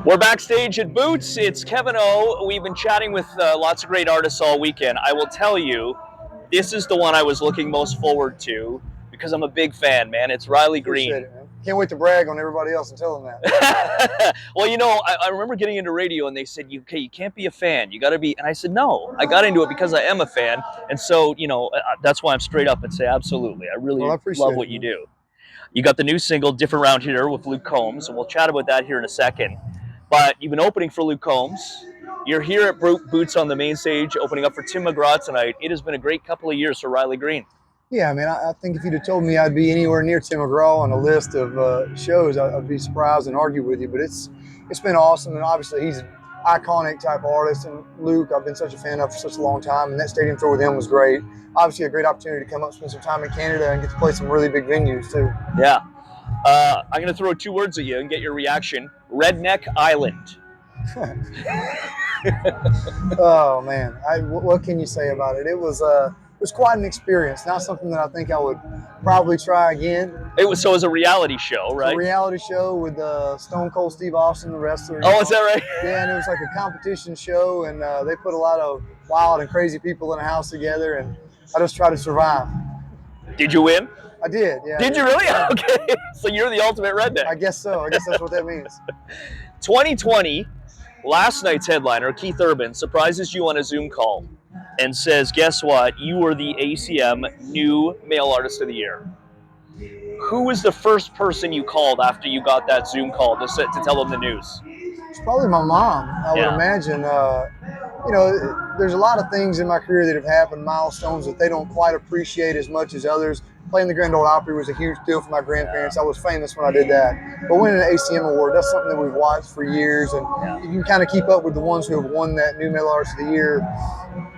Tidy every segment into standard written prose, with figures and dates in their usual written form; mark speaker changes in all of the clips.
Speaker 1: We're backstage at Boots. It's Kevin O. We've been chatting with lots of great artists all weekend. I will tell you, this is the one I was looking most forward to because I'm a big fan, man. It's Riley
Speaker 2: Appreciate
Speaker 1: Green.
Speaker 2: it, man. Can't wait to brag on everybody else and tell them that.
Speaker 1: Well, I remember getting into radio and they said, okay, you can't be a fan. You got to be. And I said, no, I got into it because I am a fan. And so, that's why I'm straight up and say, absolutely. I really
Speaker 2: Well, I
Speaker 1: love
Speaker 2: appreciate
Speaker 1: what
Speaker 2: it,
Speaker 1: you
Speaker 2: man.
Speaker 1: do. You got the new single, Different Round Here, with Luke Combs, and we'll chat about that here in a second. But you've been opening for Luke Combs. You're here at Boots on the main stage, opening up for Tim McGraw tonight. It has been a great couple of years for Riley Green.
Speaker 2: Yeah, man. I think if you'd have told me I'd be anywhere near Tim McGraw on a list of shows, I'd be surprised and argue with you. But it's been awesome, and obviously he's an iconic type artist. And Luke, I've been such a fan of for such a long time, and that stadium tour with him was great. Obviously, a great opportunity to come up, spend some time in Canada, and get to play some really big venues too.
Speaker 1: Yeah. I'm going to throw two words at you and get your reaction. Redneck Island.
Speaker 2: Oh man, what can you say about it? It was quite an experience. Not something that I think I would probably try again.
Speaker 1: It was a reality show, right?
Speaker 2: It's a reality show with Stone Cold Steve Austin, the wrestler.
Speaker 1: Oh, is that right?
Speaker 2: Yeah, and it was like a competition show, and they put a lot of wild and crazy people in a house together, and I just tried to survive.
Speaker 1: Did you win?
Speaker 2: I did, yeah.
Speaker 1: Did you really? Okay, so you're the ultimate redneck.
Speaker 2: I guess so. I guess that's what that means.
Speaker 1: 2020, last night's headliner, Keith Urban, surprises you on a Zoom call and says, guess what? You were the ACM New Male Artist of the Year. Who was the first person you called after you got that Zoom call to tell them the news?
Speaker 2: It's probably my mom, I would imagine. There's a lot of things in my career that have happened, milestones that they don't quite appreciate as much as others. Playing the Grand Ole Opry was a huge deal for my grandparents. I was famous when I did that. But winning an ACM award, that's something that we've watched for years, and you can kind of keep up with the ones who have won that New Male Artist of the Year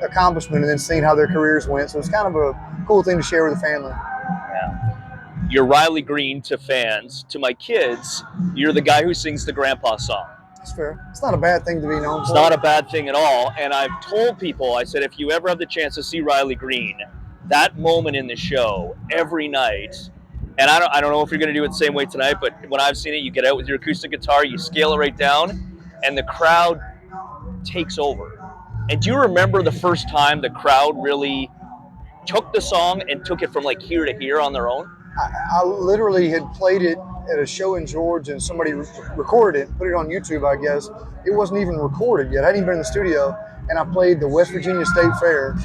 Speaker 2: accomplishment and then seeing how their careers went. So it's kind of a cool thing to share with the family.
Speaker 1: Yeah. You're Riley Green to fans. To my kids, you're the guy who sings the grandpa song.
Speaker 2: That's fair. It's not a bad thing to be known for.
Speaker 1: It's not a bad thing at all. And I've told people, I said, if you ever have the chance to see Riley Green, that moment in the show every night, and I don't know if you're going to do it the same way tonight, but when I've seen it, you get out with your acoustic guitar, you scale it right down, and the crowd takes over. And do you remember the first time the crowd really took the song and took it from like here to here on their own?
Speaker 2: I literally had played it at a show in Georgia, and somebody recorded it and put it on YouTube, I guess. It wasn't even recorded yet. I hadn't even been in the studio, and I played the West Virginia State Fair.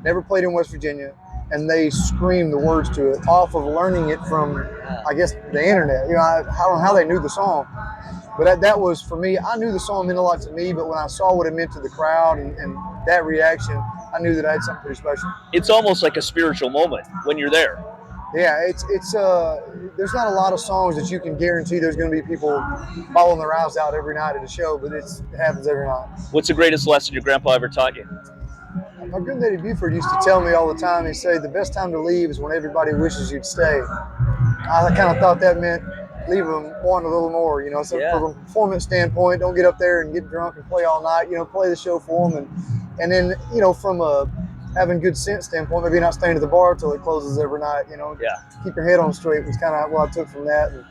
Speaker 2: Never played in West Virginia, and they screamed the words to it off of learning it from, I guess, the internet. I don't know how they knew the song, but that was, for me, I knew the song meant a lot to me, but when I saw what it meant to the crowd and that reaction, I knew that I had something pretty special.
Speaker 1: It's almost like a spiritual moment when you're there.
Speaker 2: Yeah, it's there's not a lot of songs that you can guarantee there's going to be people bawling their eyes out every night at a show, but it happens every night.
Speaker 1: What's the greatest lesson your grandpa ever taught you?
Speaker 2: My good daddy Buford used to tell me all the time, he'd say, the best time to leave is when everybody wishes you'd stay. I kind of thought that meant leave them wanting a little more, So from a performance standpoint, don't get up there and get drunk and play all night, play the show for them. And then, from a having good sense standpoint, maybe not staying at the bar till it closes every night, Keep your head on straight was kind of what I took from that. And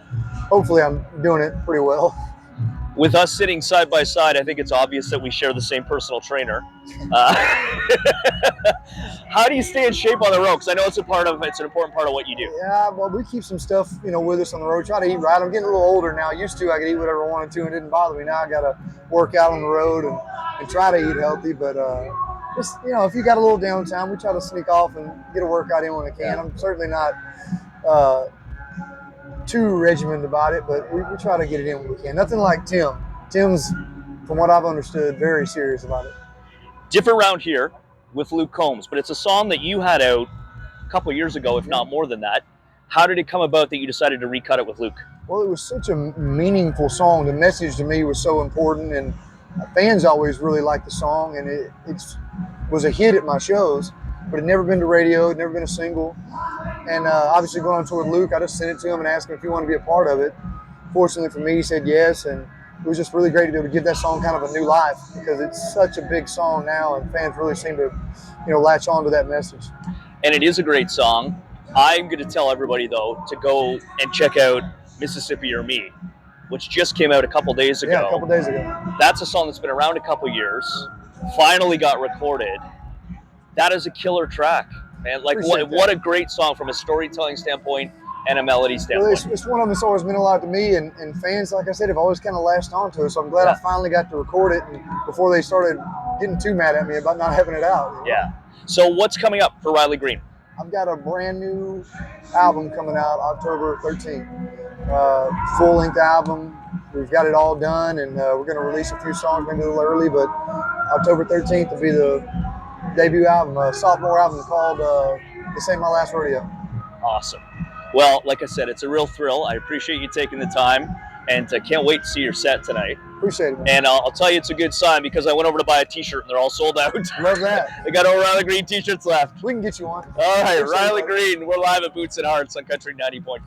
Speaker 2: hopefully I'm doing it pretty well.
Speaker 1: With us sitting side by side, I think it's obvious that we share the same personal trainer. How do you stay in shape on the road? Because I know it's an important part of what you do.
Speaker 2: Yeah, well, we keep some stuff, with us on the road. Try to eat right. I'm getting a little older now. Used to, I could eat whatever I wanted to, and it didn't bother me. Now I got to work out on the road and try to eat healthy. But just, if you got a little downtime, we try to sneak off and get a workout in when I can. I'm certainly not too regimented about it, but we try to get it in when we can. Nothing like Tim. Tim's, from what I've understood, very serious about it.
Speaker 1: Different Round Here with Luke Combs, but it's a song that you had out a couple of years ago, if not more than that. How did it come about that you decided to recut it with Luke?
Speaker 2: Well, it was such a meaningful song. The message to me was so important, and fans always really liked the song, and it was a hit at my shows, but it had never been to radio, it had never been a single. And obviously going on tour with Luke, I just sent it to him and asked him if he wanted to be a part of it. Fortunately for me, he said yes, and it was just really great to be able to give that song kind of a new life because it's such a big song now, and fans really seem to, latch on to that message.
Speaker 1: And it is a great song. I'm going to tell everybody, though, to go and check out Mississippi or Me. which just came out a couple days ago.
Speaker 2: Yeah, a couple days ago.
Speaker 1: That's a song that's been around a couple years, finally got recorded. That is a killer track, man. Like, what a great song from a storytelling standpoint and a melody standpoint.
Speaker 2: Well, it's one of them that's always meant a lot to me, and fans, like I said, have always kind of latched onto it. So I'm glad I finally got to record it, and before they started getting too mad at me about not having it out. You know?
Speaker 1: Yeah. So what's coming up for Riley Green?
Speaker 2: I've got a brand new album coming out October 13th. Full-length album. We've got it all done, and we're going to release a few songs maybe a little early, but October 13th will be the debut album, a sophomore album called This Ain't My Last Rodeo.
Speaker 1: Awesome. Well, like I said, it's a real thrill. I appreciate you taking the time, and can't wait to see your set tonight.
Speaker 2: Appreciate it, man.
Speaker 1: And I'll tell you it's a good sign because I went over to buy a t-shirt and they're all sold out.
Speaker 2: Love that.
Speaker 1: They got no Riley Green t-shirts left.
Speaker 2: We can get you one.
Speaker 1: All right, Riley Green. We're live at Boots and Hearts on Country 90.5.